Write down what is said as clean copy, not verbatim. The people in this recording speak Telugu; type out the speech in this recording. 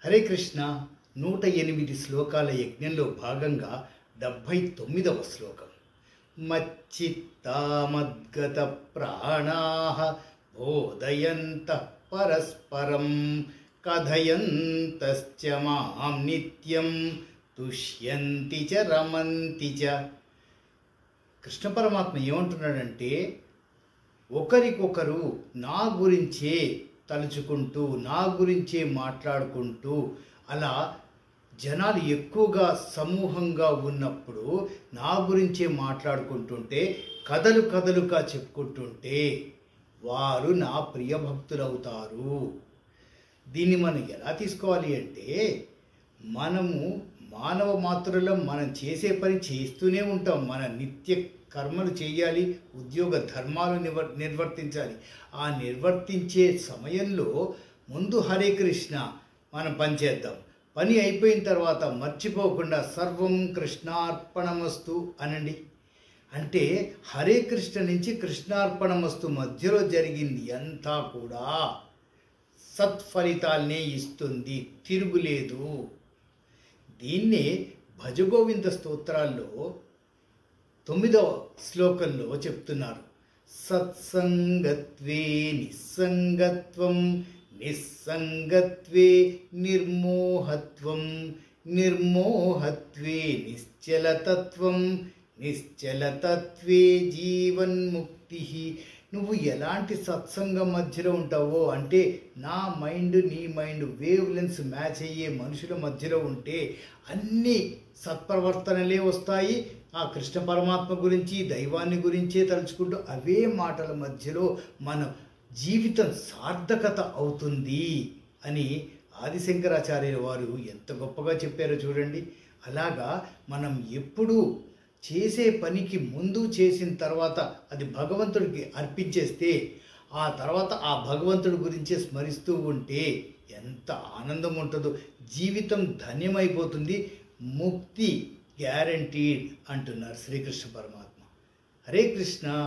హరే కృష్ణ 108 శ్లోకాల యజ్ఞంలో భాగంగా 79వ శ్లోకం. మచ్చిత్తామద్గత ప్రాణాః బోధయంతః పరస్పరం కథయంతశ్చ మాం నిత్యం తుష్యంతి చ రమంతి చ. కృష్ణ పరమాత్మ ఏమంటున్నాడంటే, ఒకరికొకరు నా గురించే తలుచుకుంటూ నా గురించే మాట్లాడుకుంటూ అలా జనాలు ఎక్కువగా సమూహంగా ఉన్నప్పుడు నా గురించే మాట్లాడుకుంటుంటే కథలుగా చెప్పుకుంటుంటే వారు నా ప్రియ భక్తులవుతారు. దీన్ని మనం ఎలా తీసుకోవాలి అంటే, మనము మానవ మాత్రులం, మనం చేసే పని చేస్తూనే ఉంటాం. మన నిత్య కర్మలు చేయాలి, ఉద్యోగ ధర్మాలు నిర్వర్తించాలి. ఆ నిర్వర్తించే సమయంలో ముందు హరే కృష్ణ మనం పని చేద్దాం. పని అయిపోయిన తర్వాత మర్చిపోకుండా సర్వం కృష్ణార్పణమస్తు అనండి. అంటే హరే కృష్ణ నుంచి కృష్ణార్పణమస్తు మధ్యలో జరిగింది అంతా కూడా సత్ఫలితాల్నే ఇస్తుంది, తిరుగులేదు. దీన్నే భజగోవింద స్తోత్రాల్లో 9వ శ్లోకంలో చెప్తున్నారు. సత్సంగత్వే నిస్సంగత్వం, నిస్సంగత్వే నిర్మోహత్వం, నిర్మోహత్వే నిశ్చలతత్వం, నిశ్చలతత్వే జీవన్ముక్తి. నువ్వు ఎలాంటి సత్సంగం మధ్యలో ఉంటావో, అంటే నా మైండ్ నీ మైండ్ వేవ్ లెన్స్ మ్యాచ్ అయ్యే మనుషుల మధ్యలో ఉంటే అన్ని సత్ప్రవర్తనలే వస్తాయి. ఆ కృష్ణ పరమాత్మ గురించి, దైవాన్ని గురించే తలుచుకుంటూ అవే మాటల మధ్యలో మన జీవితం సార్థకత అవుతుంది అని ఆదిశంకరాచార్యుల వారు ఎంత గొప్పగా చెప్పారో చూడండి. అలాగా మనం ఎప్పుడూ చేసే పనికి ముందు చేసిన తర్వాత అది భగవంతుడికి అర్పించేస్తే ఆ తర్వాత ఆ భగవంతుడి గురించే స్మరిస్తూ ఉంటే ఎంత ఆనందం ఉంటుందో. జీవితం ధన్యమైపోతుంది, ముక్తి గ్యారంటీడ్ అంటున్నారు శ్రీకృష్ణ పరమాత్మ. హరే కృష్ణ.